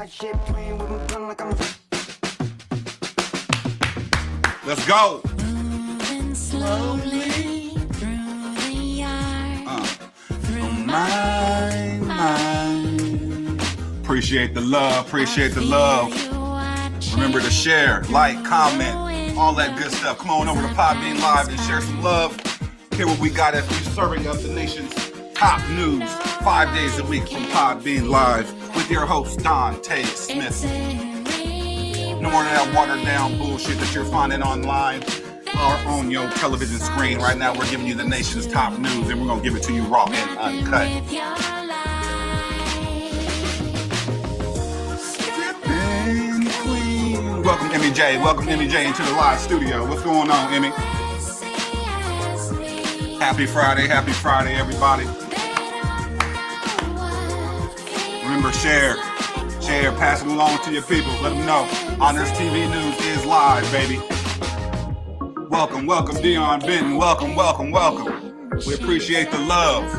Let's go. Moving slowly through the yard, through my mind. Appreciate the love. Appreciate the love. Remember to share, like, comment, all that good stuff. Come on over to Podbean Live and share some love. Hear what we got as we're serving up the nation's top news 5 days a week from Podbean Live with your host, Dante Smith. No more of that watered down bullshit that you're finding online or on your television screen. Right now, we're giving you the nation's top news, and we're going to give it to you raw and uncut. Welcome, Emmy J. Welcome, Emmy J, into the live studio. What's going on, Emmy? Happy Friday, everybody. Remember, share, pass it along to your people. Let them know. Honors TV News is live, baby. Welcome, Dion Benton. Welcome. We appreciate the love.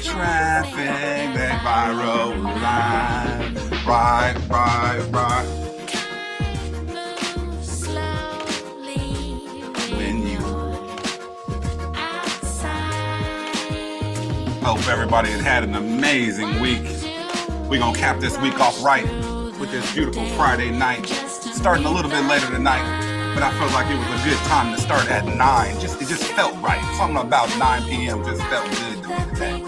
Traffic, that viral line. Right. When you hope everybody had an amazing week. We're gonna cap this week off right with this beautiful Friday night. Starting a little bit later tonight, but I felt like it was a good time to start at 9. It just felt right. Something about 9 p.m. just felt good to me today.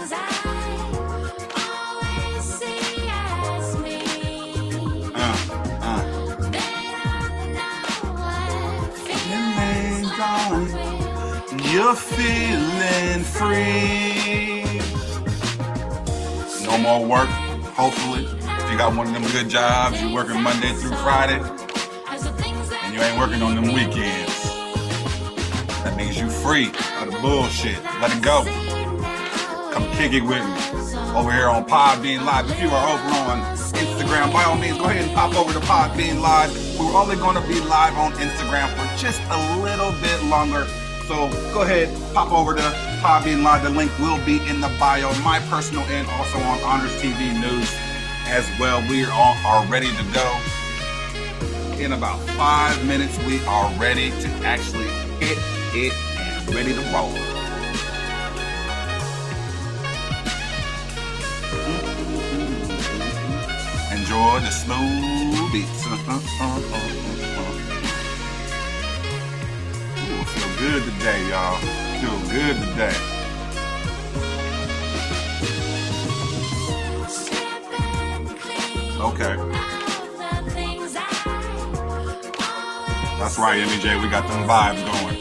You're feeling free. No more work, hopefully. If you got one of them good jobs, you're working Monday through Friday, and you ain't working on them weekends. That means you free of the bullshit. Let it go. Come kick it with me over here on Podbean Live. If you are over on Instagram, by all means, go ahead and pop over to Podbean Live. We're only going to be live on Instagram for just a little bit longer. So go ahead, pop over to Podbean Live. The link will be in the bio, my personal and also on Honors TV News as well. We are ready to go. In about 5 minutes, we are ready to actually hit it and ready to roll. Enjoy the smooth beats. Feel good today, y'all. Feel good today. Okay. That's right, Emmy J. We got them vibes going.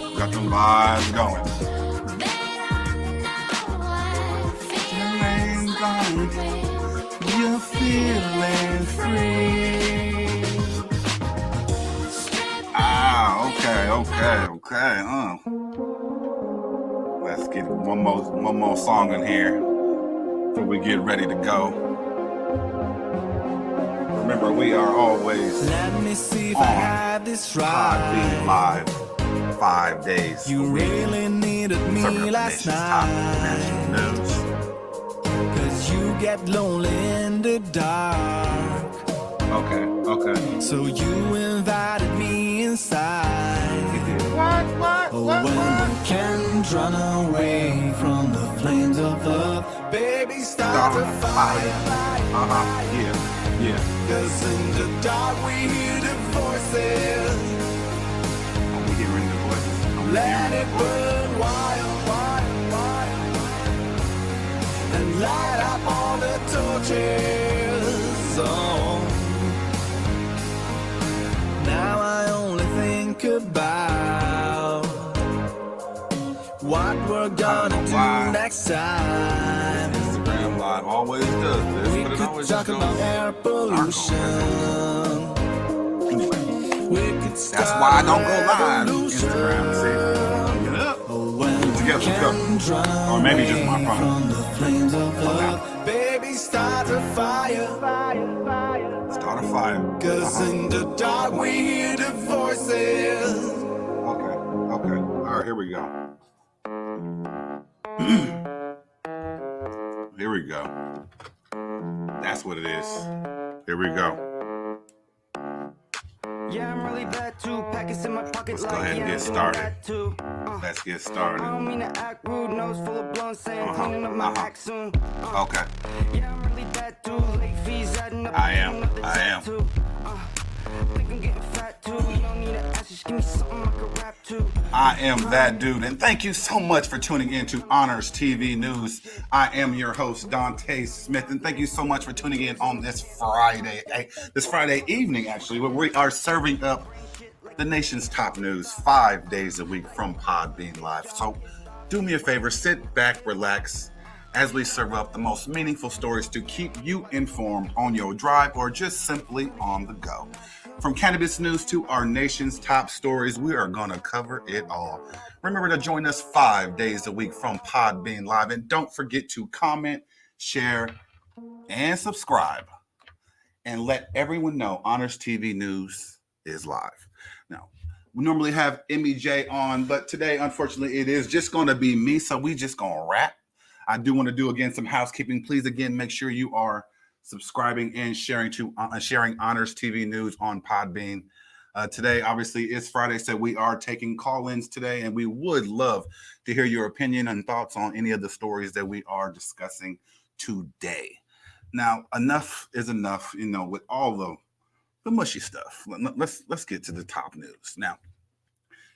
You're feeling free. Okay. Let's get one more song in here before we get ready to go. Remember, we are always Let me see if on I have this Podbean right. Live 5 days. You really needed me last night. News. 'Cause you get lonely in the dark. Okay. So you invited me inside. What? When we can't run away from the flames of love, baby, start a fire. Yeah. 'Cause in the dark we hear the voices. I'm hearing the voices. Let it burn wild, and light up all the torches. Oh. Now I only think about what we're gonna do next time. Instagram Live always does this, We but it could always talk goes about air pollution. We could That's why I don't go live. Instagram, see? Get up. Together. Or maybe just my phone. From the flames of love, baby, start a fire. Start a fire. 'Cause in the dark we hear the voices. Okay. All Here we go. Here we go. That's what it is. Here we go. Yeah, I'm really bad too. Packets in my pocket. Let's go ahead and get started. Let's get started. I don't mean to act rude, nose full of blunt, saying cleaning up my act soon. Okay. Yeah, I'm really bad too. Late fees adding up. I am. Think I'm getting fat too. You don't need to ask, just give me something I can rap to. I am that dude, and thank you so much for tuning in to Honors TV News. I am your host, Dante Smith, and thank you so much for tuning in on this Friday evening, actually, where we are serving up the nation's top news 5 days a week from Podbean Live. So do me a favor, sit back, relax, as we serve up the most meaningful stories to keep you informed on your drive or just simply on the go. From cannabis news to our nation's top stories, we are going to cover it all. Remember to join us 5 days a week from Podbean Live. And don't forget to comment, share, and subscribe. And let everyone know Honors TV News is live. Now, we normally have Emmy J on, but today, unfortunately, it is just going to be me. So we just going to wrap. I do want to do, again, some housekeeping. Please, again, make sure you are subscribing and sharing Honors TV News on Podbean. Today, obviously, is Friday, so we are taking call-ins today, and we would love to hear your opinion and thoughts on any of the stories that we are discussing today. Now, enough is enough, with all the mushy stuff. Let's get to the top news. Now,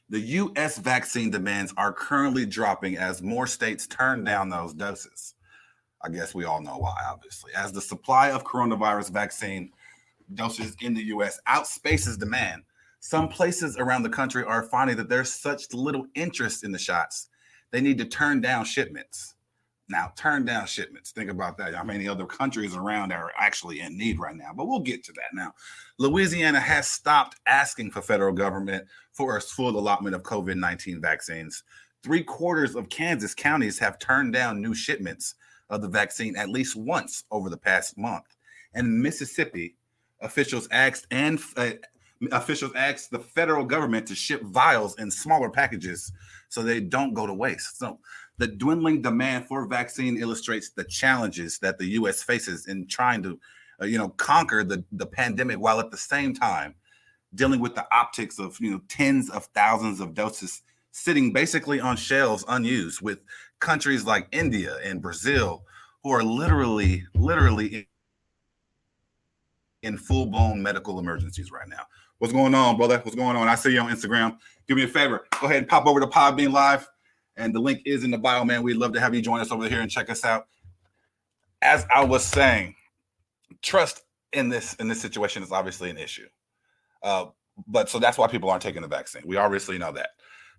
the U.S. vaccine demands are currently dropping as more states turn down those doses. I guess we all know why, obviously. As the supply of coronavirus vaccine doses in the U.S. outspaces demand, some places around the country are finding that there's such little interest in the shots, they need to turn down shipments. Now, turn down shipments. Think about that. How many other countries around are actually in need right now? But we'll get to that now. Louisiana has stopped asking for federal government for a full allotment of COVID-19 vaccines. 3/4 of Kansas counties have turned down new shipments of the vaccine at least once over the past month. And Mississippi, officials asked the federal government to ship vials in smaller packages so they don't go to waste. So the dwindling demand for vaccine illustrates the challenges that the U.S. faces in trying to, conquer the pandemic, while at the same time dealing with the optics of, tens of thousands of doses sitting basically on shelves unused, with countries like India and Brazil who are literally in full-blown medical emergencies right now. What's going on, brother? What's going on? I see you on Instagram. Do me a favor. Go ahead and pop over to Podbean Live. And the link is in the bio, man. We'd love to have you join us over here and check us out. As I was saying, trust in this situation is obviously an issue. But so that's why people aren't taking the vaccine. We obviously know that.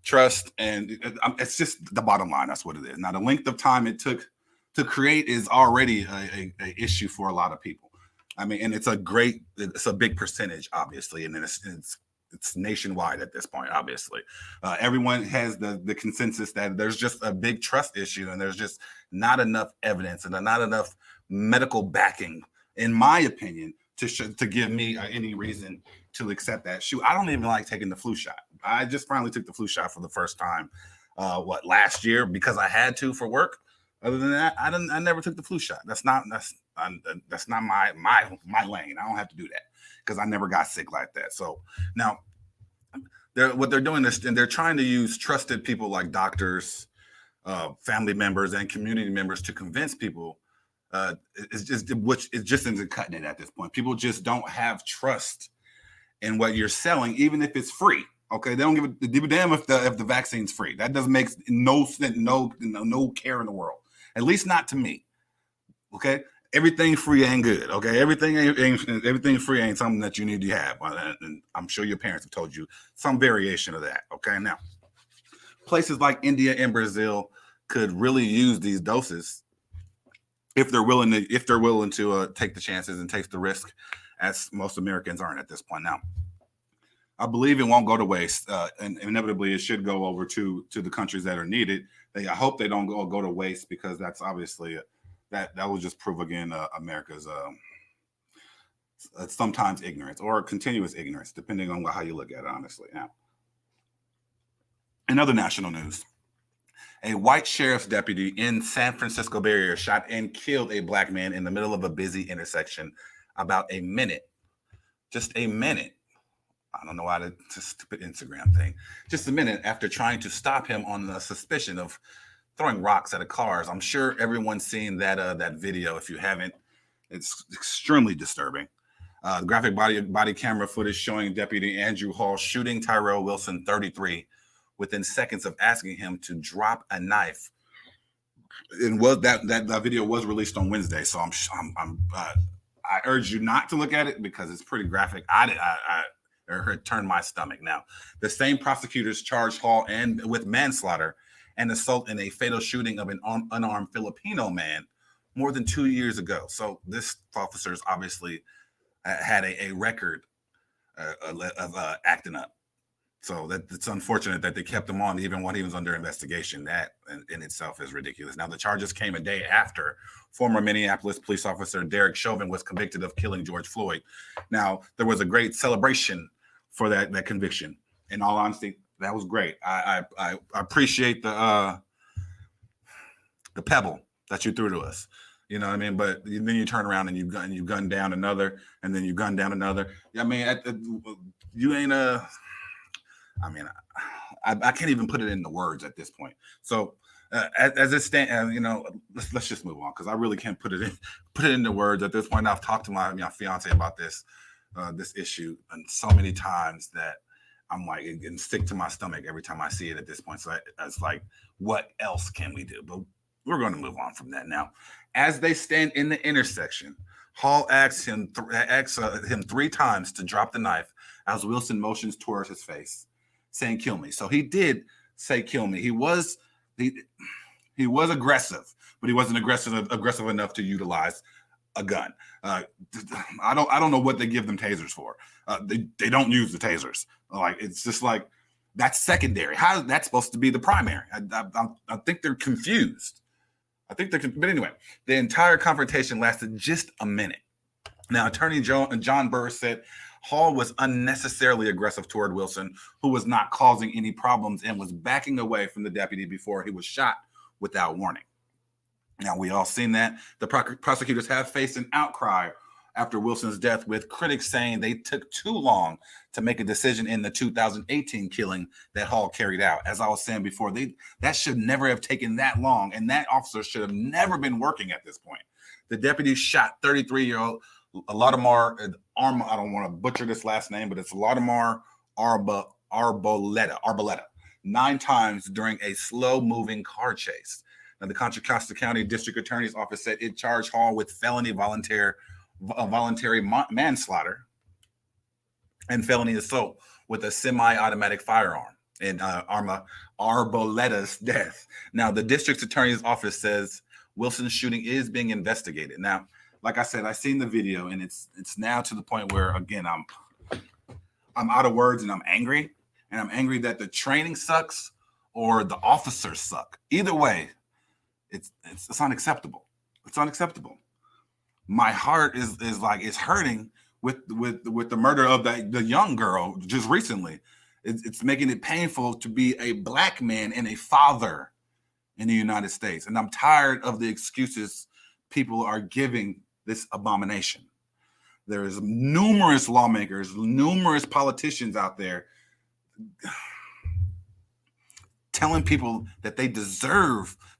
Trust, and it's just the bottom line. That's what it is. Now, the length of time it took to create is already a issue for a lot of people. I mean, and it's a big percentage, obviously, and it's nationwide at this point, obviously. Everyone has the consensus that there's just a big trust issue, and there's just not enough evidence and not enough medical backing, in my opinion, to give me any reason to accept that. Shoot, I don't even like taking the flu shot. I just finally took the flu shot for the first time, last year, because I had to for work. Other than that, I never took the flu shot. That's not my lane. I don't have to do that because I never got sick like that. So now, what they're doing is, and they're trying to use trusted people like doctors, family members, and community members to convince people. It just isn't cutting it at this point. People just don't have trust in what you're selling, even if it's free. Okay, they don't give a damn if the vaccine's free. That doesn't make no sense, no care in the world. At least not to me. Okay, everything free ain't good. Okay, everything free ain't something that you need to have. And I'm sure your parents have told you some variation of that. Okay, now places like India and Brazil could really use these doses if they're willing to take the chances and take the risk, as most Americans aren't at this point. Now, I believe it won't go to waste, and inevitably it should go over to the countries that are needed. I hope they don't go to waste, because that's obviously that will just prove again America's sometimes ignorance or continuous ignorance, depending on how you look at it, honestly. Now, In other national news, a white sheriff's deputy in San Francisco Bay Area shot and killed a black man in the middle of a busy intersection about a minute. Just a minute. I don't know why the stupid Instagram thing. Just a minute after trying to stop him on the suspicion of throwing rocks at a cars. I'm sure everyone's seen that video. If you haven't, it's extremely disturbing. Graphic body camera footage showing Deputy Andrew Hall shooting Tyrell Wilson, 33, within seconds of asking him to drop a knife. And was that video was released on Wednesday, so I urge you not to look at it because it's pretty graphic. It turned my stomach. Now, the same prosecutors charged Hall with manslaughter and assault in a fatal shooting of an unarmed Filipino man more than 2 years ago. So this officer's obviously had a record of acting up. So it's unfortunate that they kept him on even when he was under investigation. That in itself is ridiculous. Now, the charges came a day after former Minneapolis police officer Derek Chauvin was convicted of killing George Floyd. Now, there was a great celebration for that conviction. In all honesty, that was great. I appreciate the pebble that you threw to us. You know what I mean? But then you turn around and you gun down another, and then you gun down another. I mean, you ain't I mean, I can't even put it into words at this point. So as it stands, let's just move on because I really can't put it into words at this point. I've talked to my fiance about this issue and so many times that I'm like, it can stick to my stomach every time I see it at this point. So it's like, what else can we do? But we're going to move on from that now. As they stand in the intersection, Hall asks him 3 times to drop the knife as Wilson motions towards his face, saying, "Kill me." So he did say, "Kill me." He was aggressive, but he wasn't aggressive enough to utilize a gun. I don't know what they give them tasers for. They don't use the tasers. Like, it's just like, that's secondary. How is that supposed to be the primary? I think they're confused. But anyway, the entire confrontation lasted just a minute. Now, Attorney John Burris said Hall was unnecessarily aggressive toward Wilson, who was not causing any problems and was backing away from the deputy before he was shot without warning. Now, we all seen that. The prosecutors have faced an outcry after Wilson's death, with critics saying they took too long to make a decision in the 2018 killing that Hall carried out. As I was saying before, that should never have taken that long, and that officer should have never been working at this point. The deputy shot 33-year-old Laudamar I don't want to butcher this last name, but it's Laudamar Arboleda 9 times during a slow-moving car chase. Now, the Contra Costa County District Attorney's Office said it charged Hall with felony voluntary manslaughter and felony assault with a semi-automatic firearm in Arboleda's death. Now, the district attorney's office says Wilson's shooting is being investigated. Now, like I said, I've seen the video, and it's now to the point where, again, I'm out of words and I'm angry. And I'm angry that the training sucks or the officers suck. Either way, it's unacceptable. It's unacceptable. My heart is hurting with the murder of the young girl just recently. It's making it painful to be a black man and a father in the United States. And I'm tired of the excuses people are giving this abomination. There's numerous lawmakers, numerous politicians out there telling people that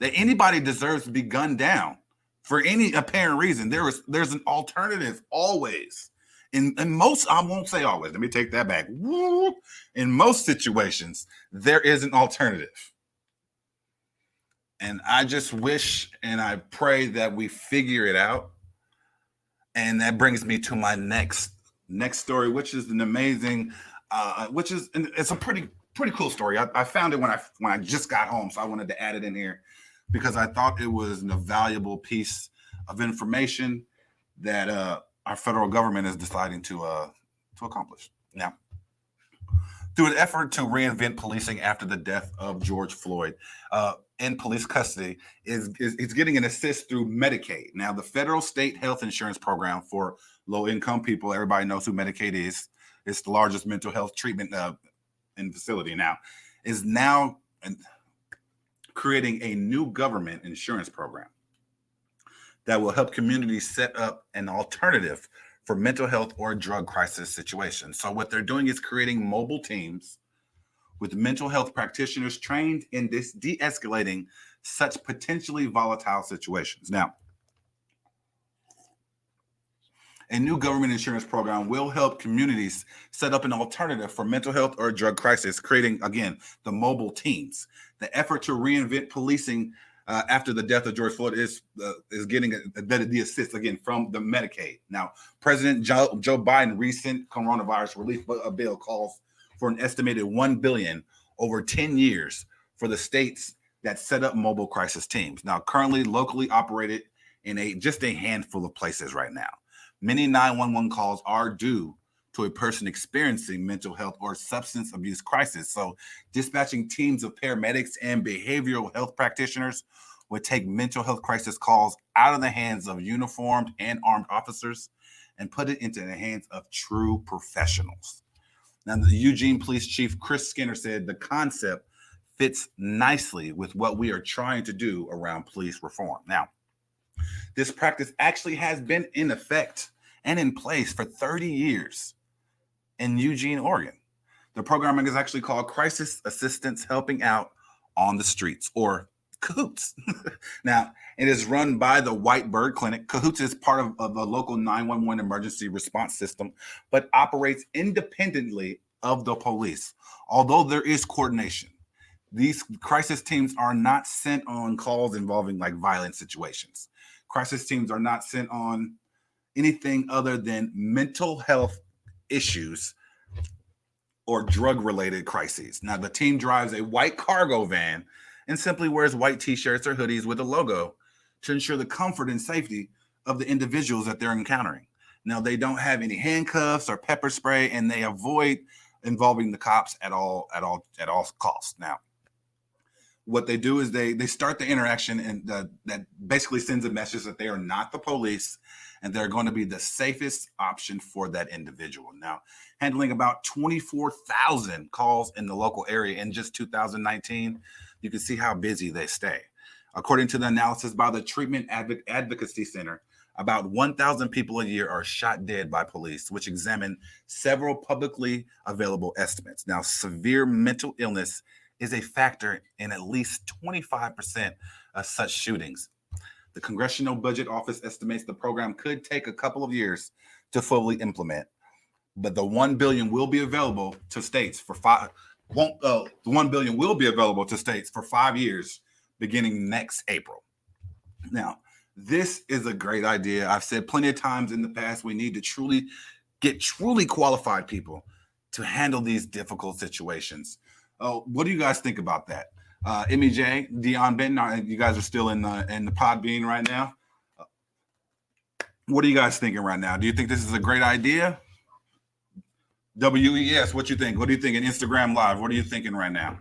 anybody deserves to be gunned down for any apparent reason. There's an alternative always. In most, I won't say always, let me take that back. In most situations, there is an alternative. And I just wish and I pray that we figure it out. And that brings me to my next story, which is an amazing, it's a pretty cool story. I found it when I just got home, so I wanted to add it in here because I thought it was a valuable piece of information that our federal government is deciding to accomplish. Now, through an effort to reinvent policing after the death of George Floyd, in police custody is getting an assist through Medicaid. Now, the federal state health insurance program for low-income people, everybody knows who Medicaid is. It's the largest mental health treatment in facility now, is now creating a new government insurance program that will help communities set up an alternative for mental health or drug crisis situations. So what they're doing is creating mobile teams with mental health practitioners trained in this de-escalating such potentially volatile situations. Now, a new government insurance program will help communities set up an alternative for mental health or drug crisis, creating, again, the mobile teams. The effort to reinvent policing after the death of George Floyd is getting the assist, again, from the Medicaid. Now, President Joe Biden's recent coronavirus relief bill calls for an estimated $1 billion over 10 years for the states that set up mobile crisis teams. Now, currently locally operated in just a handful of places right now. Many 911 calls are due to a person experiencing mental health or substance abuse crisis. So dispatching teams of paramedics and behavioral health practitioners would take mental health crisis calls out of the hands of uniformed and armed officers and put it into the hands of true professionals. Now, the Eugene Police Chief Chris Skinner said the concept fits nicely with what we are trying to do around police reform. Now, this practice actually has been in effect and in place for 30 years in Eugene, Oregon. The program is actually called Crisis Assistance Helping Out on the Streets, or CAHOOTS. Now, it is run by the White Bird Clinic. CAHOOTS is part of the local 911 emergency response system, but operates independently of the police, although there is coordination. These crisis teams are not sent on calls involving like violent situations. Crisis teams are not sent on anything other than mental health issues or drug-related crises. Now, the team drives a white cargo van and simply wears white t-shirts or hoodies with a logo to ensure the comfort and safety of the individuals that they're encountering. Now, they don't have any handcuffs or pepper spray, and they avoid involving the cops at all costs. Now, what they do is they start the interaction, and that basically sends a message that they are not the police and they're going to be the safest option for that individual. Now, handling about 24,000 calls in the local area in just 2019, you can see how busy they stay. According to the analysis by the Treatment Advocacy Center, about 1,000 people a year are shot dead by police, which examine several publicly available estimates. Now, severe mental illness is a factor in at least 25% of such shootings. The Congressional Budget Office estimates the program could take a couple of years to fully implement, but the $1 billion will be available to states for the $1 billion will be available to states for 5 years, beginning next April. Now, this is a great idea. I've said plenty of times in the past, we need to get truly qualified people to handle these difficult situations. What do you guys think about that? Emmy J, Dion Benton, you guys are still in the pod bean right now. What are you guys thinking right now? Do you think this is a great idea? WES, what you think? What do you think in Instagram Live? What are you thinking right now?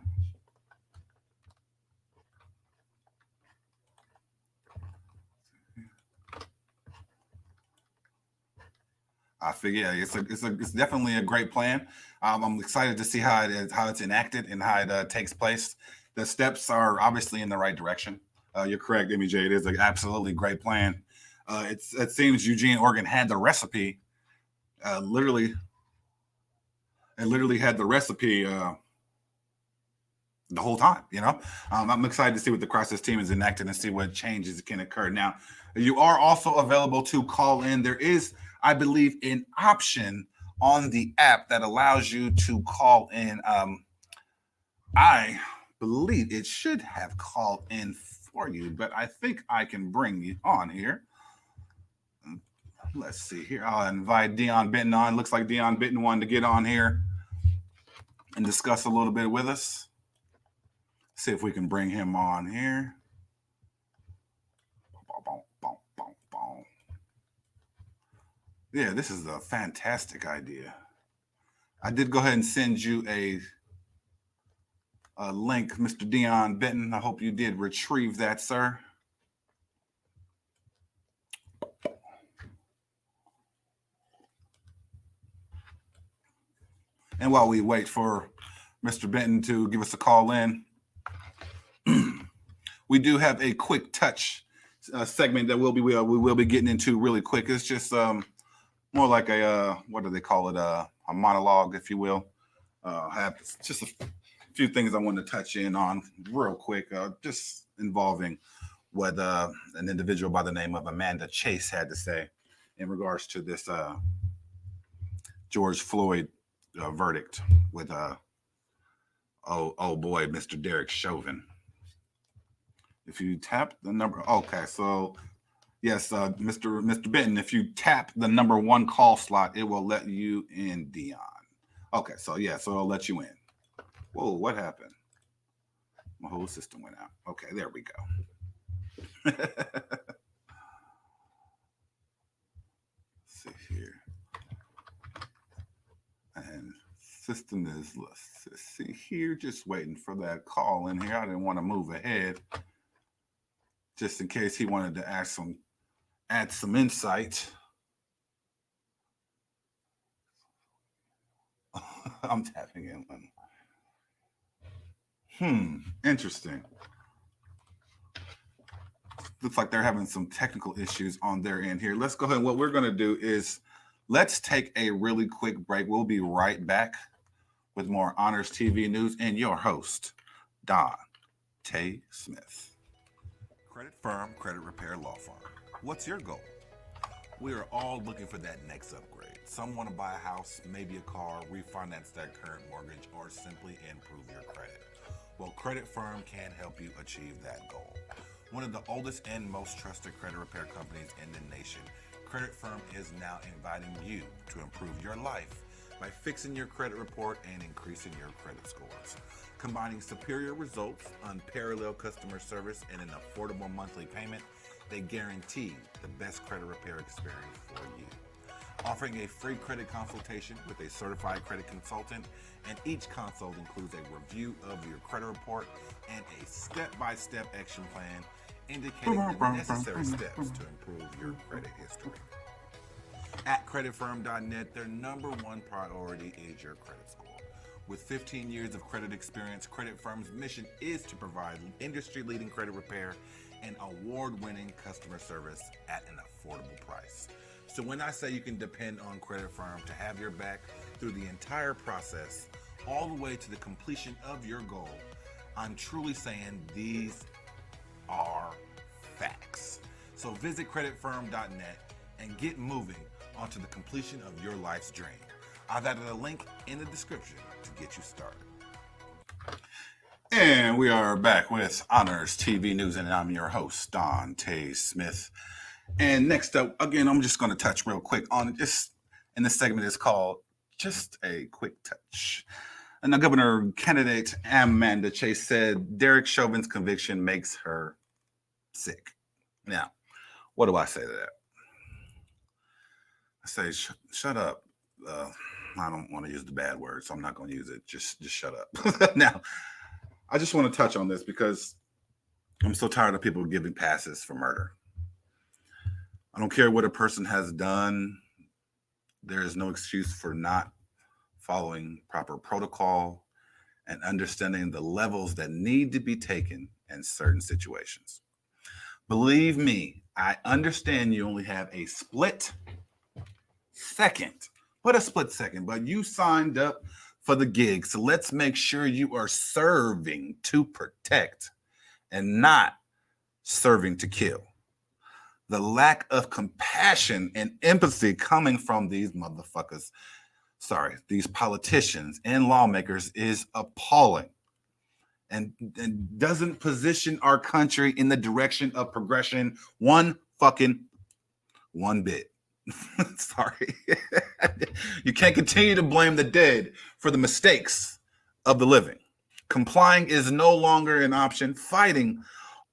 I figure it's definitely a great plan. I'm excited to see how it's enacted and how it takes place. The steps are obviously in the right direction. You're correct, Emmy J. It is an absolutely great plan. It seems Eugene, Oregon had the recipe. Literally had the recipe the whole time. I'm excited to see what the crisis team is enacted and see what changes can occur. Now, you are also available to call in. There is, I believe, an option on the app that allows you to call in. I believe it should have called in for you, but I think I can bring you on here. Let's see here. I'll invite Dion Benton on. Looks like Dion Benton wanted to get on here and discuss a little bit with us. See if we can bring him on here. Yeah, this is a fantastic idea. I did go ahead and send you a link, Mr. Dion Benton. I hope you did retrieve that, sir. And while we wait for Mr. Benton to give us a call in, we do have a quick touch segment that we will be getting into really quick. It's just more like a what do they call it? A monologue, if you will. Have just a few things I want to touch in on real quick, just involving what an individual by the name of Amanda Chase had to say in regards to this George Floyd verdict with oh boy, Mr. Derek Chauvin. If you tap the number, okay, so yes, Mr. Benton, if you tap the number 1 call slot, it will let you in, Dion. Okay, so yeah, so it'll let you in. Whoa, what happened? My whole system went out. Okay, there we go. Let's see here. And system is, let's see here, just waiting for that call in here. I didn't want to move ahead just in case he wanted to add some insight. I'm tapping in. Interesting. Looks like they're having some technical issues on their end here. Let's go ahead. What we're going to do is let's take a really quick break. We'll be right back with more Honors TV news and your host, Dante Smith. Credit firm, credit repair law firm. What's your goal? We are all looking for that next upgrade. Some want to buy a house, maybe a car, refinance that current mortgage, or simply improve your credit. Well, Credit Firm can help you achieve that goal. One of the oldest and most trusted credit repair companies in the nation, Credit Firm is now inviting you to improve your life by fixing your credit report and increasing your credit scores. Combining superior results, unparalleled customer service, and an affordable monthly payment, they guarantee the best credit repair experience for you. Offering a free credit consultation with a certified credit consultant, and each consult includes a review of your credit report and a step-by-step action plan indicating the necessary steps to improve your credit history. At creditfirm.net, their number 1 priority is your credit score. With 15 years of credit experience, Credit Firm's mission is to provide industry-leading credit repair and award-winning customer service at an affordable price. So when I say you can depend on Credit Firm to have your back through the entire process, all the way to the completion of your goal, I'm truly saying these are facts. So visit creditfirm.net and get moving onto the completion of your life's dream. I've added a link in the description to get you started. And we are back with Honors TV News, and I'm your host, Dante Smith. And next up, again, I'm just going to touch real quick on just, and this segment is called Just a Quick Touch. And the governor candidate Amanda Chase said Derek Chauvin's conviction makes her sick. Now, what do I say to that? I say, shut up. I don't want to use the bad word, so I'm not going to use it. Just shut up. Now, I just want to touch on this because I'm so tired of people giving passes for murder. I don't care what a person has done. There is no excuse for not following proper protocol and understanding the levels that need to be taken in certain situations. Believe me, I understand you only have a split second, but you signed up for the gig. So let's make sure you are serving to protect and not serving to kill. The lack of compassion and empathy coming from these motherfuckers, these politicians and lawmakers is appalling and doesn't position our country in the direction of progression one bit. Sorry. You can't continue to blame the dead for the mistakes of the living. Complying is no longer an option. Fighting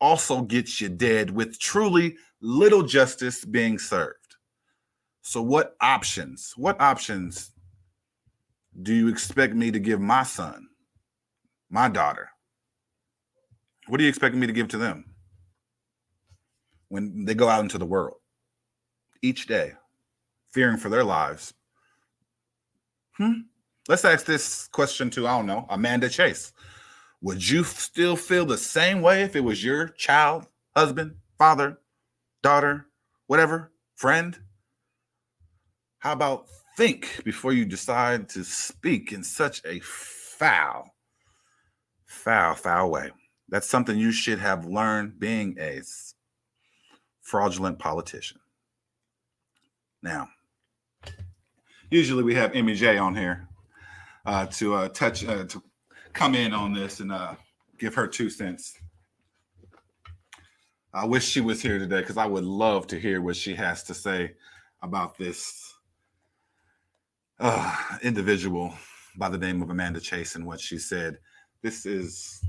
also gets you dead with truly little justice being served. So what options do you expect me to give my son, my daughter? What are you expecting me to give to them when they go out into the world each day, fearing for their lives? Let's ask this question to, Amanda Chase. would you still feel the same way if it was your child, husband, father, daughter, whatever, friend? How about think before you decide to speak in such a foul way? That's something you should have learned being a fraudulent politician. Now, usually we have Emmy J on here to come in on this and give her 2 cents. I wish she was here today because I would love to hear what she has to say about this individual by the name of Amanda Chase and what she said. This is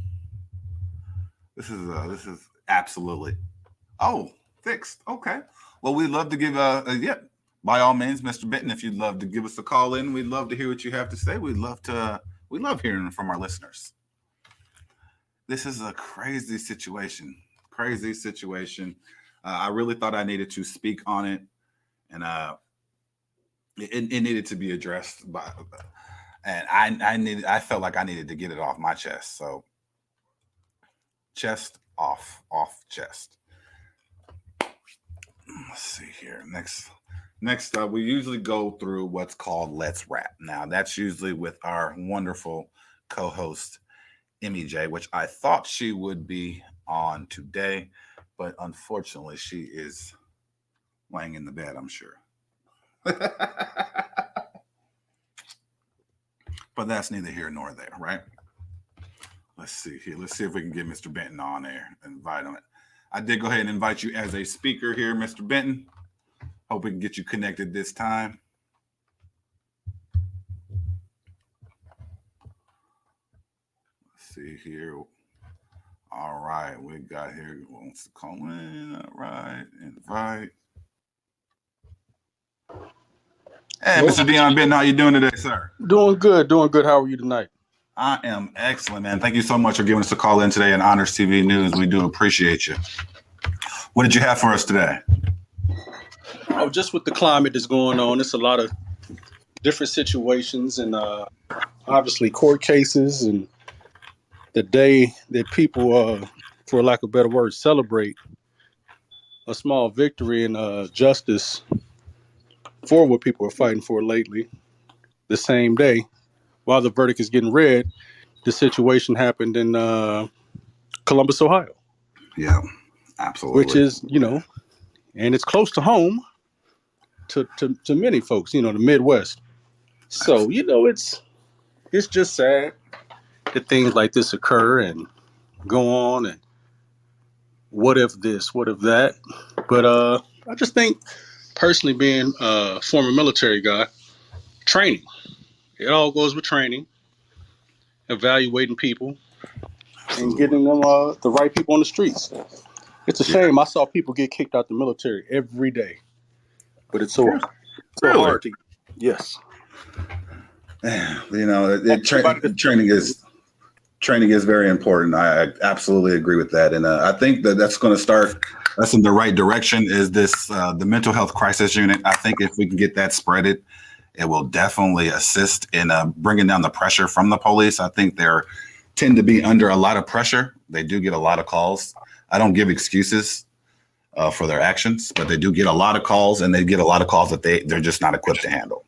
absolutely fixed. Okay. Well, we'd love to give by all means, Mr. Benton, if you'd love to give us a call in, we'd love to hear what you have to say. We love hearing from our listeners. This is a crazy situation. I really thought I needed to speak on it, and it needed to be addressed and I felt like I needed to get it off my chest. So chest off chest. Let's see here. Next up, we usually go through what's called Let's Rap. Now, that's usually with our wonderful co-host, Emmy J, which I thought she would be on today, but unfortunately, she is laying in the bed, I'm sure. But that's neither here nor there, right? Let's see here. Let's see if we can get Mr. Benton on there and invite him. I did go ahead and invite you as a speaker here, Mr. Benton. Hope we can get you connected this time. Let's see here. All right, we got here. Who wants to call in? All right, invite. Hey, Mr. Dion Benton, how you doing today, sir? Doing good. How are you tonight? I am excellent, man. Thank you so much for giving us a call in today on Honors TV News. We do appreciate you. What did you have for us today? Oh, just with the climate that's going on, it's a lot of different situations and obviously court cases, and the day that people, for lack of a better word, celebrate a small victory in justice for what people are fighting for lately. The same day, while the verdict is getting read, the situation happened in Columbus, Ohio. Yeah, absolutely. Which is, and it's close to home to many folks, the Midwest. So, it's just sad that things like this occur and go on, and what if this, what if that. But I just think, personally, being a former military guy, training. It all goes with training, evaluating people, and getting them the right people on the streets. It's a shame. I saw people get kicked out the military every day, but it's so hard to. Yes. Training is very important. I absolutely agree with that, and I think that's going to start us in the right direction. Is this the mental health crisis unit? I think if we can get that spreaded, it will definitely assist in bringing down the pressure from the police. I think they tend to be under a lot of pressure. They do get a lot of calls. I don't give excuses for their actions, but they do get a lot of calls, and they get a lot of calls that they're just not equipped to handle.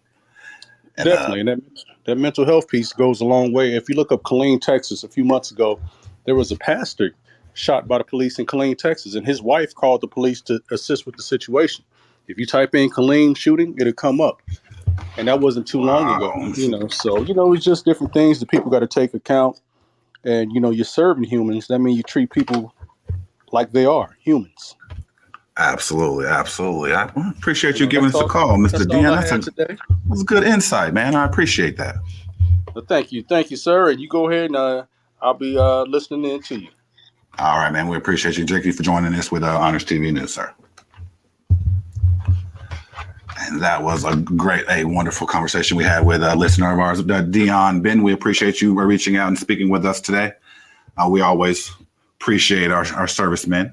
And, definitely, and that mental health piece goes a long way. If you look up Killeen, Texas, a few months ago, there was a pastor shot by the police in Killeen, Texas, and his wife called the police to assist with the situation. If you type in Killeen shooting, it'll come up. And that wasn't too long ago, So, it's just different things that people got to take account. And, you're serving humans. That means you treat people like they are humans. Absolutely. I appreciate you giving us a call, Mr. Dion. That's good insight, man. I appreciate that. Well, thank you, sir. And you go ahead, and I'll be listening in to you. All right, man. We appreciate you. Thank you for joining us with Honors TV News, sir. And that was a wonderful conversation we had with a listener of ours, Dion Ben. We appreciate you reaching out and speaking with us today. We always appreciate our servicemen.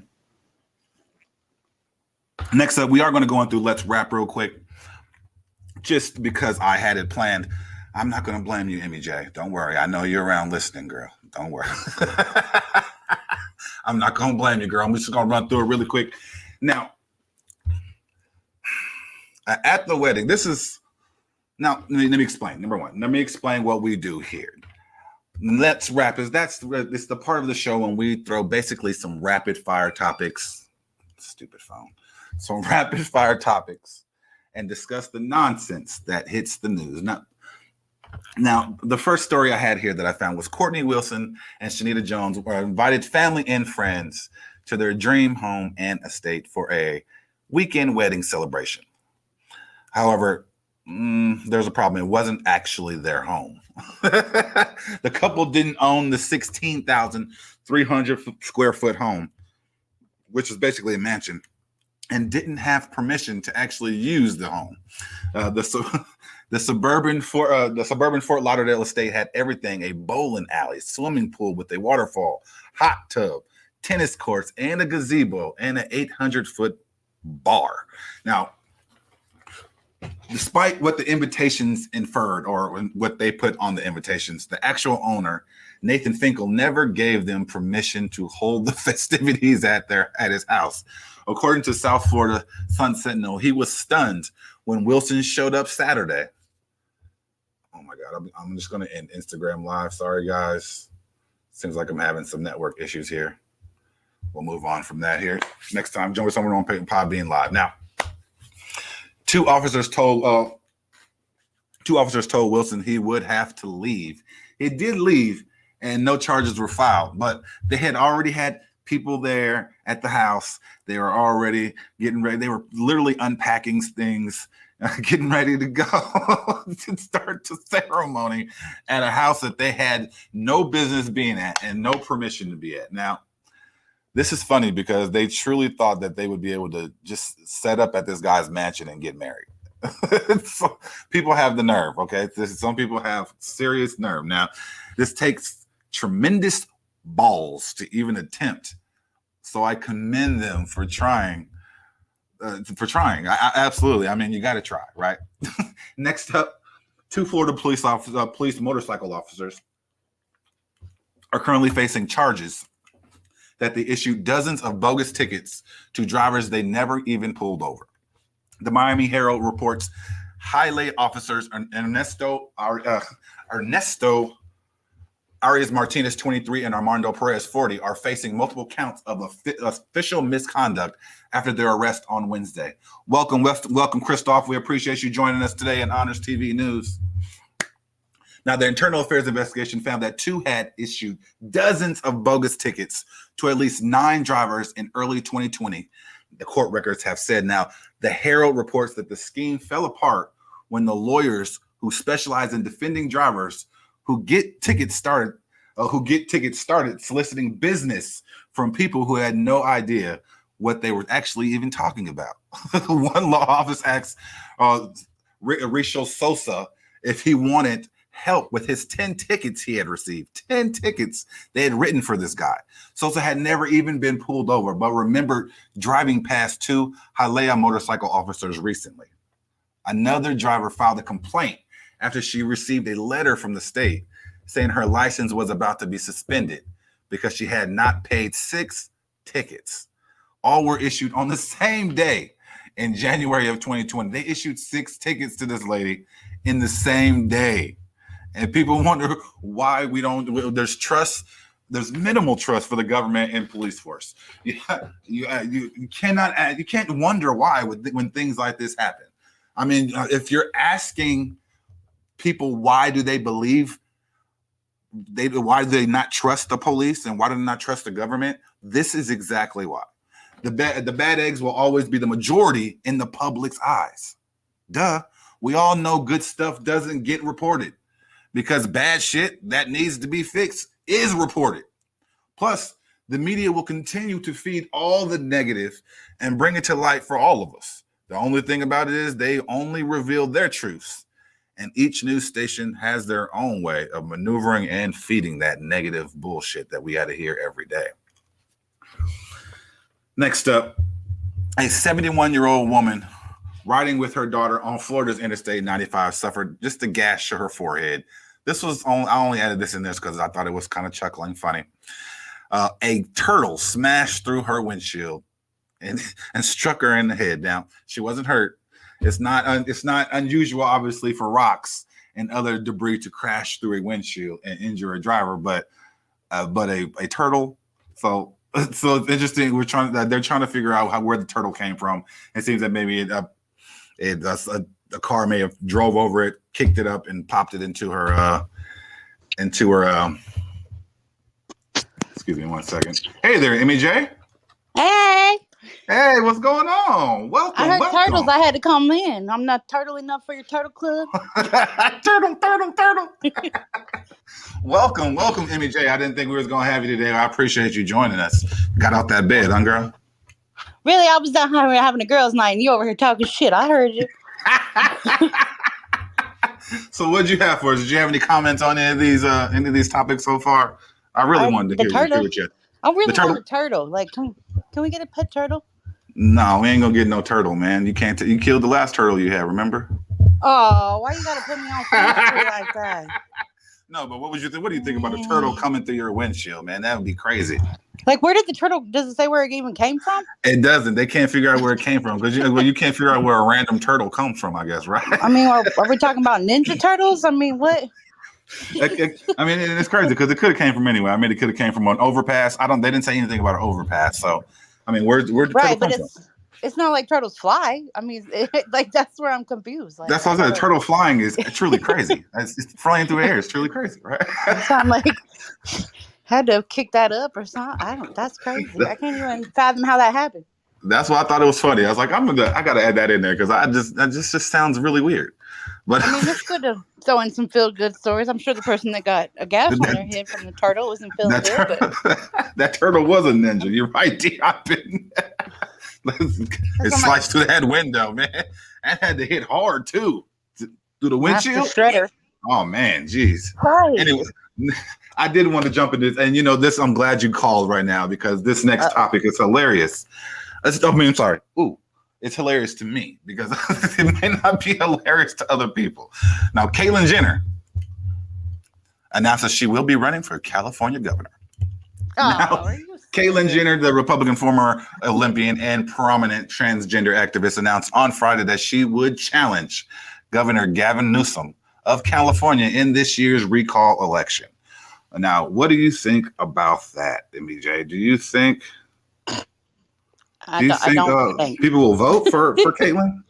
Next up, we are going to go in through Let's Rap real quick. Just because I had it planned, I'm not going to blame you, Emmy J. Don't worry. I know you're around listening, girl. Don't worry. I'm not going to blame you, girl. I'm just going to run through it really quick. Now, at the wedding, now, let me explain. Number one, let me explain what we do here. Let's wrap. It's the part of the show when we throw basically some rapid fire topics. Stupid phone. Some rapid fire topics and discuss the nonsense that hits the news. Now, the first story I had here that I found was Courtney Wilson and Shanita Jones were invited family and friends to their dream home and estate for a weekend wedding celebration. However, there's a problem. It wasn't actually their home. The couple didn't own the 16,300 square foot home, which is basically a mansion, and didn't have permission to actually use the home. The suburban Fort Lauderdale estate had everything: a bowling alley, swimming pool with a waterfall, hot tub, tennis courts, and a gazebo, and an 800-foot bar. Now, despite what the invitations inferred or what they put on the invitations, the actual owner, Nathan Finkel, never gave them permission to hold the festivities at his house. According to South Florida Sun Sentinel, he was stunned when Wilson showed up Saturday. Oh my God, I'm just going to end Instagram Live. Sorry, guys. Seems like I'm having some network issues here. We'll move on from that here. Next time, join someone on Podbean Live. Now, two officers told Wilson he would have to leave. He did leave, and no charges were filed, but they had already had people there at the house. They were already getting ready. They were literally unpacking things, getting ready to go to start the ceremony at a house that they had no business being at and no permission to be at. Now, this is funny because they truly thought that they would be able to just set up at this guy's mansion and get married. So people have the nerve, okay? Some people have serious nerve. Now, this takes tremendous balls to even attempt. So I commend them for trying. Absolutely. I mean, you got to try, right? Next up, two Florida police motorcycle officers are currently facing charges that they issued dozens of bogus tickets to drivers they never even pulled over. The Miami Herald reports Hialeah officers Ernesto Arias Martinez, 23, and Armando Perez, 40, are facing multiple counts of official misconduct after their arrest on Wednesday. Welcome, Christoph. We appreciate you joining us today in Honors TV News. Now, the Internal Affairs investigation found that two had issued dozens of bogus tickets to at least 9 drivers in early 2020. The court records have said. Now, the Herald reports that the scheme fell apart when the lawyers who specialize in defending drivers who get tickets started soliciting business from people who had no idea what they were actually even talking about. One law office asked Rachel Sosa if he wanted help with his 10 tickets he had received. 10 tickets they had written for this guy. Sosa had never even been pulled over, but remembered driving past 2 Hialeah motorcycle officers recently. Another driver filed a complaint after she received a letter from the state saying her license was about to be suspended because she had not paid 6 tickets. All were issued on the same day in January of 2020. They issued 6 tickets to this lady in the same day. And people wonder why there's minimal trust for the government and police force. You can't wonder why when things like this happen. I mean, if you're asking people why do they not trust the police and why do they not trust the government, this is exactly why. The bad eggs will always be the majority in the public's eyes. Duh. We all know good stuff doesn't get reported because bad shit that needs to be fixed is reported. Plus, the media will continue to feed all the negative and bring it to light for all of us. The only thing about it is they only reveal their truths, and each news station has their own way of maneuvering and feeding that negative bullshit that we got to hear every day. Next up, a 71-year-old woman riding with her daughter on Florida's Interstate 95 suffered just a gash to her forehead I only added this in this because I thought it was kind of chuckling funny. A turtle smashed through her windshield and struck her in the head. Now, she wasn't hurt. It's not unusual, obviously, for rocks and other debris to crash through a windshield and injure a driver, but a turtle. So it's interesting. They're trying to figure out where the turtle came from. It seems that maybe a car may have drove over it, kicked it up, and popped it into her. Excuse me 1 second. Hey there, Emmy J. Hey, Hey, what's going on? Welcome. I heard welcome. turtles. I had to come in. I'm not turtle enough for your turtle club. turtle. welcome, Emmy J. I didn't think we was gonna have you today. I appreciate you joining us. Got out that bed, huh, girl? Really, I was down here having a girls' night, and you over here talking shit. I heard you. So, what'd you have for us? Did you have any comments on any of these topics so far? I really wanted to hear what you had. I really want a turtle. Like, can we get a pet turtle? No, we ain't gonna get no turtle, man. You can't. You killed the last turtle you had. Remember? Oh, why you gotta put me on Facebook like that? No, but what do you think about a turtle coming through your windshield, man? That would be crazy. Like, where did the turtle? Does it say where it even came from? It doesn't. They can't figure out where it came from because you can't figure out where a random turtle comes from. I guess, right? I mean, are we talking about Ninja Turtles? I mean, what? I mean, it's crazy because it could have came from anywhere. I mean, it could have came from an overpass. They didn't say anything about an overpass. So, I mean, where'd the Right, turtle but come from? it's not like turtles fly. I mean, like that's where I'm confused. Like, That's what I said. Turtle flying is truly crazy. It's flying through the air. It's truly crazy, right? So I'm like, had to kick that up or something. That's crazy. I can't even fathom how that happened. That's why I thought it was funny. I was like, I gotta add that in there because that just sounds really weird. But I mean, it's good to throw in some feel-good stories. I'm sure the person that got a gash on their head from the turtle wasn't feeling good, but that turtle was a ninja. You're right, D. It sliced through that window, man. That had to hit hard too, through the windshield. Shredder. Oh man, geez. Right. Anyway, I did want to jump into this, and this. I'm glad you called right now because this next topic is hilarious. I'm sorry. Ooh, it's hilarious to me because it may not be hilarious to other people. Now, Caitlyn Jenner announces she will be running for California governor. Now, Caitlyn Jenner, the Republican former Olympian and prominent transgender activist, announced on Friday that she would challenge Governor Gavin Newsom of California in this year's recall election. Now, what do you think about that, MJ? Do you think people will vote for Caitlyn?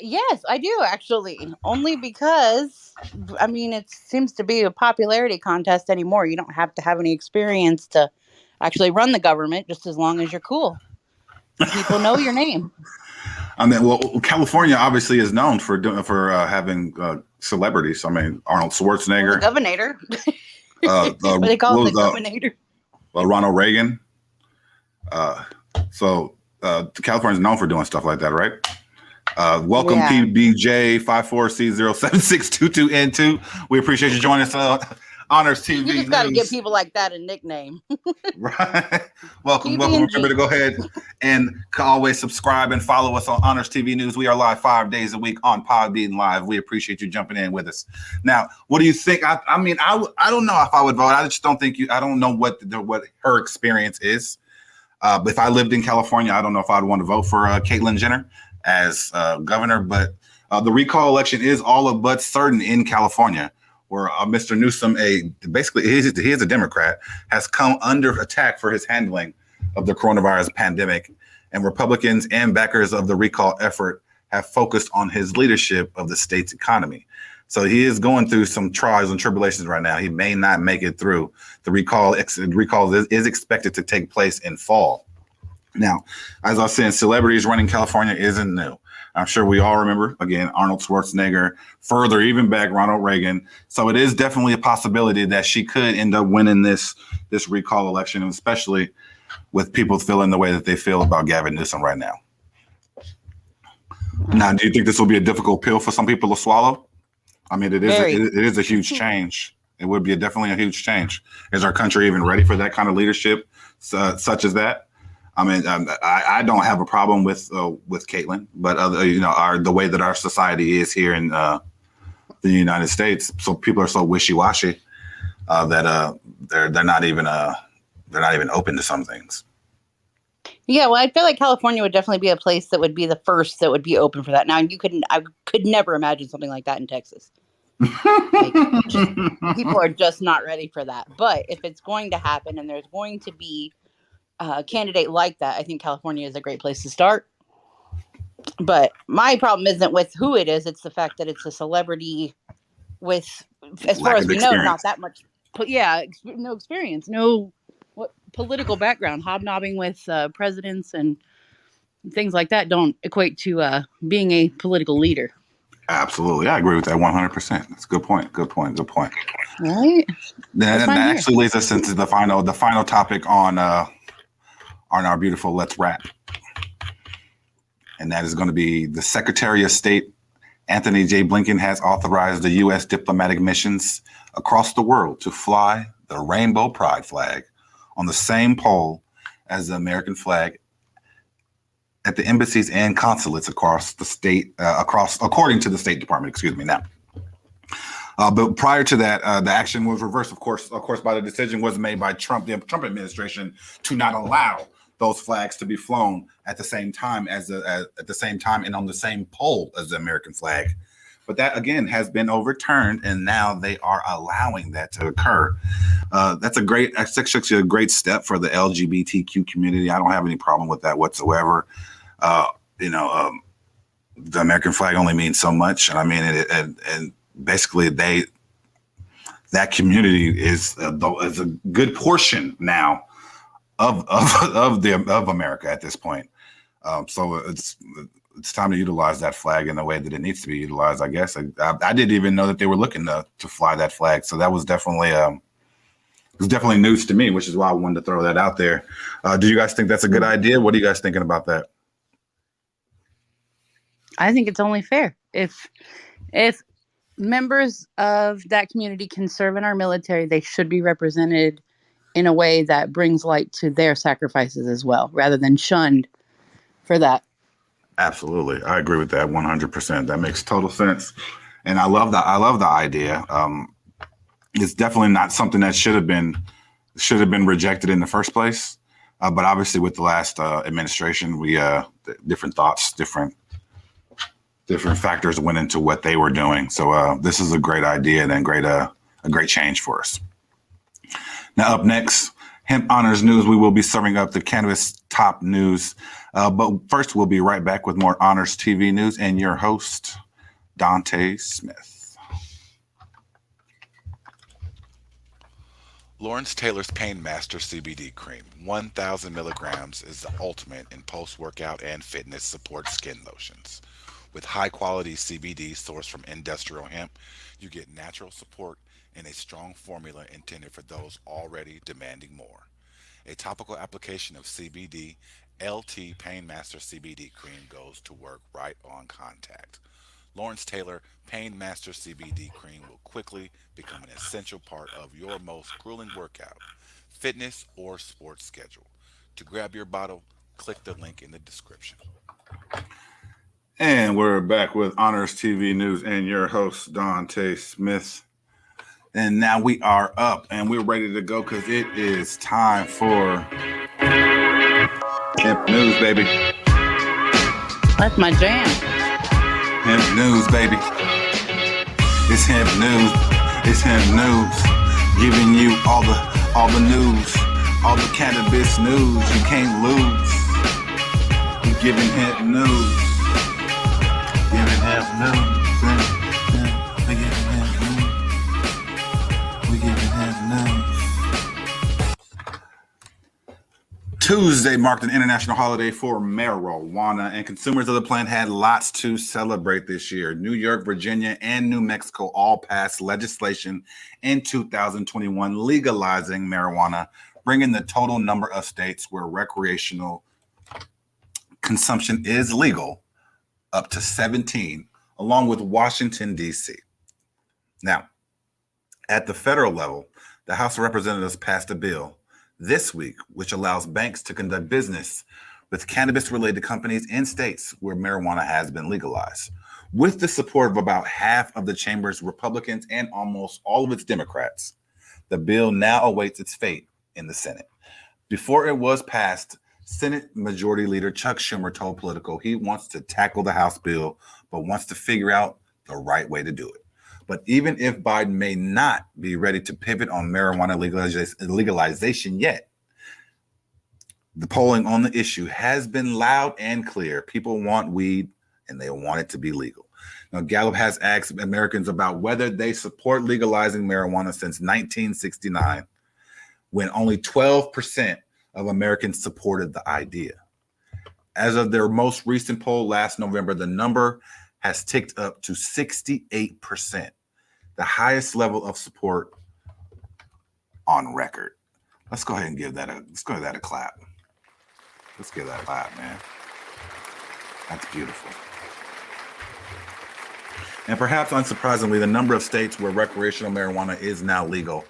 Yes, I do actually. Only because, I mean, it seems to be a popularity contest anymore. You don't have to have any experience to actually run the government, just as long as you're cool. People know your name. I mean, well, California obviously is known for having celebrities. I mean, Arnold Schwarzenegger, the governor. What they call the governor. Ronald Reagan. So California is known for doing stuff like that, right? Welcome, PBJ 54C07622N2. We appreciate you joining us on Honors TV. You just got to give people like that a nickname. Right. Welcome. Remember to go ahead and always subscribe and follow us on Honors TV News. We are live 5 days a week on Podbean Live. We appreciate you jumping in with us. Now, what do you think? I mean, I don't know if I would vote. I just don't think I don't know what her experience is. But if I lived in California, I don't know if I'd want to vote for Caitlyn Jenner as governor. But the recall election is all but certain in California, where Mr. Newsom, basically he is a Democrat, has come under attack for his handling of the coronavirus pandemic, and Republicans and backers of the recall effort have focused on his leadership of the state's economy. So he is going through some trials and tribulations right now. He may not make it through. The recall is expected to take place in fall. Now, as I was saying, celebrities running California isn't new. I'm sure we all remember, again, Arnold Schwarzenegger, further even back, Ronald Reagan. So it is definitely a possibility that she could end up winning this recall election, especially with people feeling the way that they feel about Gavin Newsom right now. Now, do you think this will be a difficult pill for some people to swallow? I mean, it is a huge change. It would be definitely a huge change. Is our country even ready for that kind of leadership, such as that? I mean, I don't have a problem with Caitlyn, but the way that our society is here in the the United States. So people are so wishy-washy that they're not even open to some things. Yeah, well, I feel like California would definitely be a place that would be the first that would be open for that. Now, I could never imagine something like that in Texas. Like, people are just not ready for that. But if it's going to happen and there's going to be a candidate like that, I think California is a great place to start. But my problem isn't with who it is; it's the fact that it's a celebrity with, as far Lack as of we know, experience. not that much. But yeah, no experience, no what political background, hobnobbing with presidents and things like that don't equate to being a political leader. Absolutely, I agree with that 100%. That's a good point. Good point. Good point. Right? That why I'm here. actually leads us into the final topic on our beautiful Let's Wrap, and that is going to be the Secretary of State Anthony J. Blinken has authorized the U.S. diplomatic missions across the world to fly the rainbow pride flag on the same pole as the American flag at the embassies and consulates across the state, according to the State Department. Excuse me. Now, but prior to that, the action was reversed, of course, by the decision was made by the Trump administration to not allow those flags to be flown at the same time and on the same pole as the American flag. But that again has been overturned, and now they are allowing that to occur. That's actually a great step for the LGBTQ community. I don't have any problem with that whatsoever. The American flag only means so much, and I mean, and basically that community is a good portion now of America at this point. So it's time to utilize that flag in the way that it needs to be utilized. I guess I didn't even know that they were looking to fly that flag. So that was definitely news to me, which is why I wanted to throw that out there. Do you guys think that's a good idea? What are you guys thinking about that? I think it's only fair. If members of that community can serve in our military, they should be represented in a way that brings light to their sacrifices as well, rather than shunned for that. Absolutely. I agree with that 100%. That makes total sense. And I love the idea. It's definitely not something that should have been rejected in the first place. But obviously with the last administration, we different thoughts, different factors went into what they were doing. So this is a great idea and a great change for us. Now up next, Hemp Honors News. We will be serving up the cannabis top news. But first, we'll be right back with more Honors TV news and your host, Dante Smith. Lawrence Taylor's Pain Master CBD Cream, 1,000 milligrams, is the ultimate in post-workout and fitness support skin lotions. With high-quality CBD sourced from industrial hemp, you get natural support in a strong formula intended for those already demanding more. A topical application of CBD LT Pain Master CBD Cream goes to work right on contact. Lawrence Taylor Pain Master CBD Cream will quickly become an essential part of your most grueling workout, fitness, or sports schedule. To grab your bottle, click the link in the description. And we're back with Honors TV News and your host, Dante Smith. And now we are up and we're ready to go because it is time for Hemp News, baby. That's my jam. Hemp News, baby. It's Hemp News. It's Hemp News. Giving you all the news, all the cannabis news you can't lose. We're giving Hemp News. Giving Hemp News. We're giving Hemp News. We're giving Hemp News. Tuesday marked an international holiday for marijuana, and consumers of the plant had lots to celebrate this year. New York, Virginia, and New Mexico all passed legislation in 2021 legalizing marijuana, bringing the total number of states where recreational consumption is legal up to 17, along with Washington, D.C. Now, at the federal level, the House of Representatives passed a bill this week, which allows banks to conduct business with cannabis-related companies in states where marijuana has been legalized. With the support of about half of the chamber's Republicans and almost all of its Democrats, the bill now awaits its fate in the Senate. Before it was passed, Senate Majority Leader Chuck Schumer told Politico he wants to tackle the House bill, but wants to figure out the right way to do it. But even if Biden may not be ready to pivot on marijuana legalization yet, the polling on the issue has been loud and clear. People want weed and they want it to be legal. Now, Gallup has asked Americans about whether they support legalizing marijuana since 1969, when only 12% of Americans supported the idea. As of their most recent poll last November, the number has ticked up to 68%, the highest level of support on record. Let's go ahead and give that a clap. Let's give that a clap, man. That's beautiful. And perhaps unsurprisingly, the number of states where recreational marijuana is now legal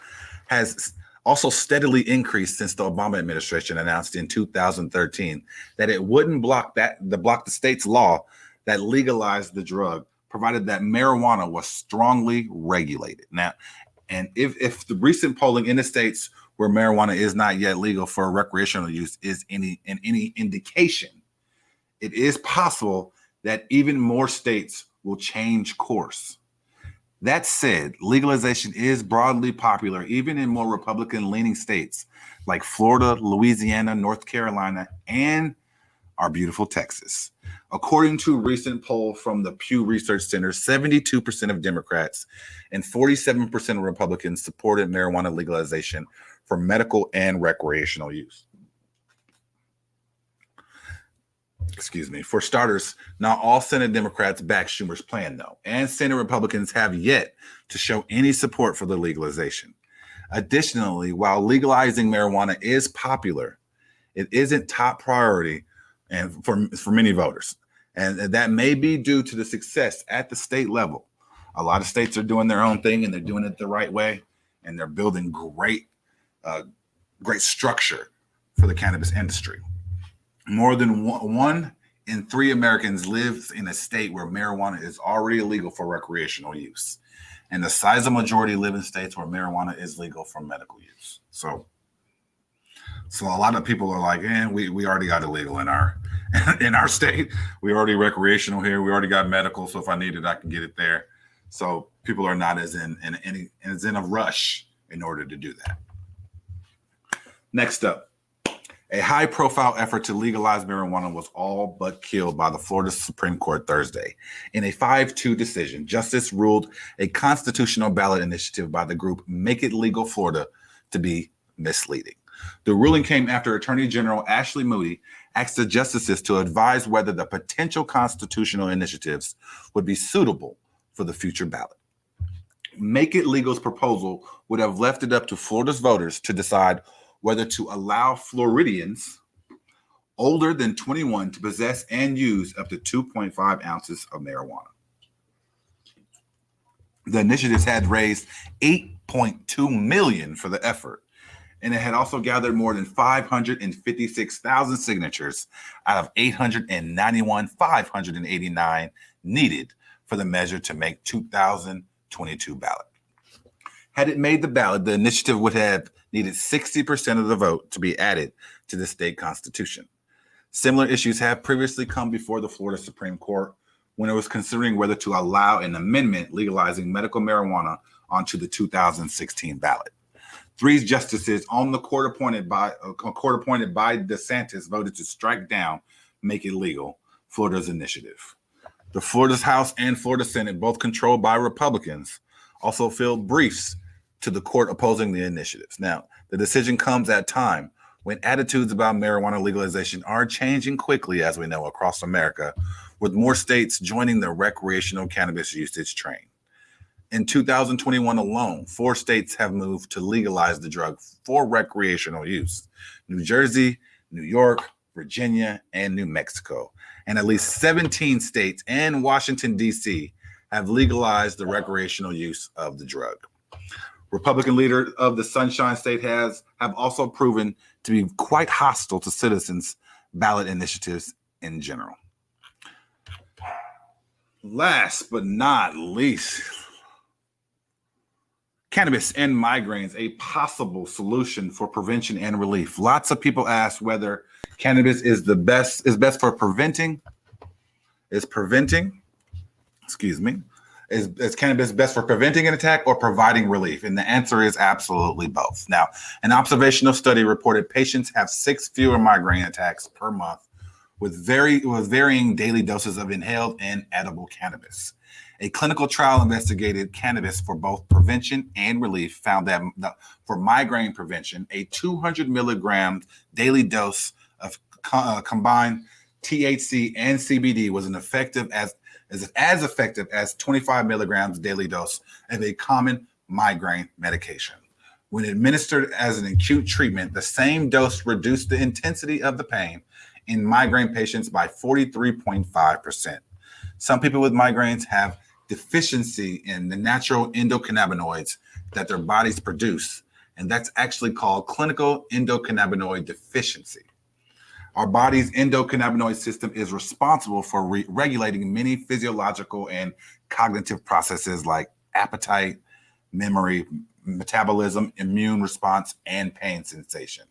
has also steadily increased since the Obama administration announced in 2013 that it wouldn't block the state's law that legalized the drug, provided that marijuana was strongly regulated. Now, and if the recent polling in the states where marijuana is not yet legal for recreational use is any indication, it is possible that even more states will change course. That said, legalization is broadly popular even in more Republican-leaning states like Florida, Louisiana, North Carolina, and our beautiful Texas. According to a recent poll from the Pew Research Center, 72% of Democrats and 47% of Republicans supported marijuana legalization for medical and recreational use. For starters, not all Senate Democrats back Schumer's plan, though, and Senate Republicans have yet to show any support for the legalization. Additionally, while legalizing marijuana is popular, it isn't top priority and for many voters. And that may be due to the success at the state level. A lot of states are doing their own thing and they're doing it the right way. And they're building great structure for the cannabis industry. More than 1 in 3 Americans lives in a state where marijuana is already illegal for recreational use. And the sizable majority live in states where marijuana is legal for medical use. So a lot of people are like, we already got illegal in our state. We already recreational here. We already got medical. So if I need it, I can get it there. So people are not as in a rush in order to do that. Next up, a high-profile effort to legalize marijuana was all but killed by the Florida Supreme Court Thursday. In a 5-2 decision, Justice ruled a constitutional ballot initiative by the group Make It Legal Florida to be misleading. The ruling came after Attorney General Ashley Moody asked the justices to advise whether the potential constitutional initiatives would be suitable for the future ballot. Make It Legal's proposal would have left it up to Florida's voters to decide whether to allow Floridians older than 21 to possess and use up to 2.5 ounces of marijuana. The initiatives had raised $8.2 million for the effort, and it had also gathered more than 556,000 signatures out of 589 needed for the measure to make 2022 ballot. Had it made the ballot, the initiative would have needed 60% of the vote to be added to the state constitution. Similar issues have previously come before the Florida Supreme Court when it was considering whether to allow an amendment legalizing medical marijuana onto the 2016 ballot. 3 justices on the court appointed by DeSantis voted to strike down Make It Legal, Florida's initiative. The Florida's House and Florida Senate, both controlled by Republicans, also filed briefs to the court opposing the initiatives. Now, the decision comes at a time when attitudes about marijuana legalization are changing quickly, as we know, across America, with more states joining the recreational cannabis usage train. In 2021 alone, 4 states have moved to legalize the drug for recreational use: New Jersey, New York, Virginia, and New Mexico. And at least 17 states and Washington, D.C. have legalized the recreational use of the drug. Republican leader of the Sunshine State have also proven to be quite hostile to citizens' ballot initiatives in general. Last but not least, cannabis and migraines, a possible solution for prevention and relief. Lots of people ask whether cannabis is best for preventing. Is cannabis best for preventing an attack or providing relief? And the answer is absolutely both. Now, an observational study reported patients have 6 fewer migraine attacks per month with varying daily doses of inhaled and edible cannabis. A clinical trial investigated cannabis for both prevention and relief found that for migraine prevention, a 200 milligram daily dose of combined THC and CBD was as effective as 25 milligrams daily dose of a common migraine medication. When administered as an acute treatment, the same dose reduced the intensity of the pain in migraine patients by 43.5%. Some people with migraines have deficiency in the natural endocannabinoids that their bodies produce, and that's actually called clinical endocannabinoid deficiency. Our body's endocannabinoid system is responsible for regulating many physiological and cognitive processes like appetite, memory, metabolism, immune response, and pain sensation.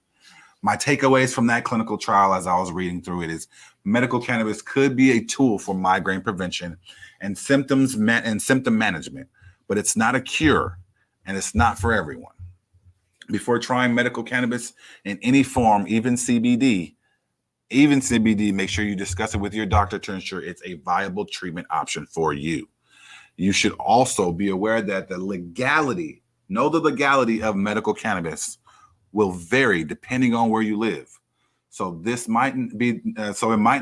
My takeaways from that clinical trial as I was reading through it is medical cannabis could be a tool for migraine prevention and symptom management, but it's not a cure and it's not for everyone. Before trying medical cannabis in any form, even CBD, make sure you discuss it with your doctor to ensure it's a viable treatment option for you. You should also be aware that the legality of medical cannabis will vary depending on where you live. So it might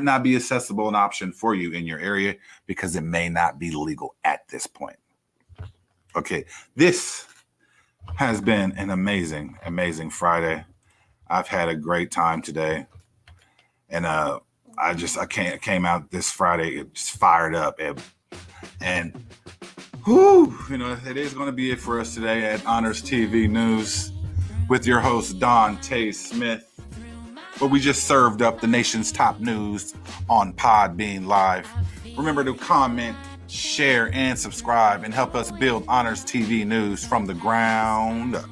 not be accessible an option for you in your area because it may not be legal at this point. Okay, this has been an amazing, amazing Friday. I've had a great time today. And I came out this Friday just fired up. And it is going to be it for us today at Honors TV News with your host, Dante Smith, where we just served up the nation's top news on Podbean Live. Remember to comment, share, and subscribe and help us build Honors TV News from the ground up.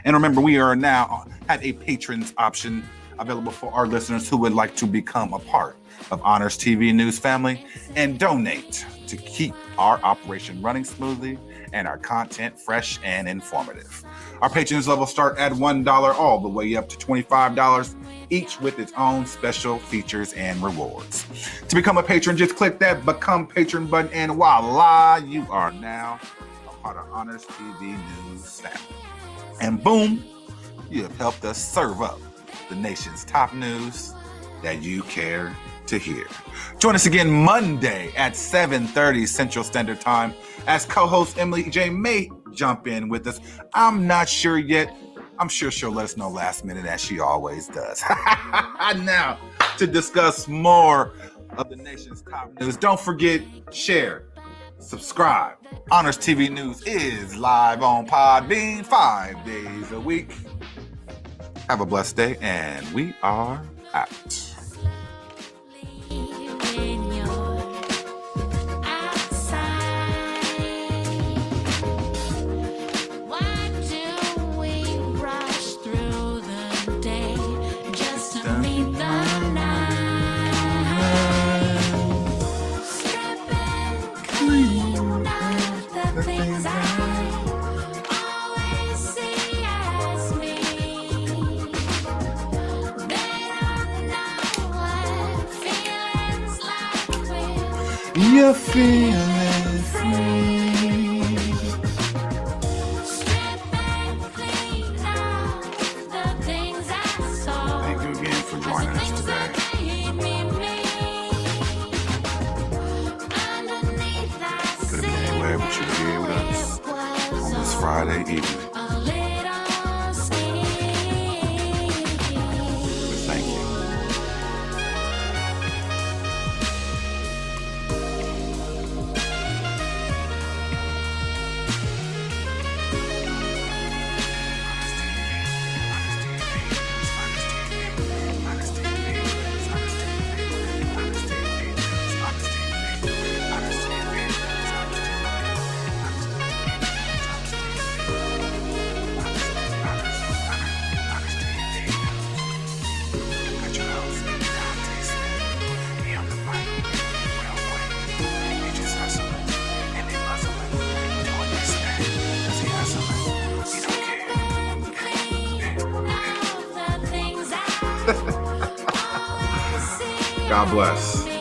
And remember, we are now at a patrons option available for our listeners who would like to become a part of Honors TV News family and donate to keep our operation running smoothly and our content fresh and informative. Our patrons level start at $1 all the way up to $25, each with its own special features and rewards. To become a patron, just click that Become Patron button and voila, you are now a part of Honors TV News family. And boom, you have helped us serve up the nation's top news that you care to hear. Join us again Monday at 7:30 Central Standard Time as co-host Emily J. may jump in with us. I'm not sure yet. I'm sure she'll let us know last minute as she always does. Now, to discuss more of the nation's top news, don't forget, share, subscribe. Honors TV News is live on Podbean 5 days a week. Have a blessed day, and we are out. You're feeling free. Thank you again for joining us today. Could have been anywhere, but you're here with us on this Friday evening. Thank you. God bless.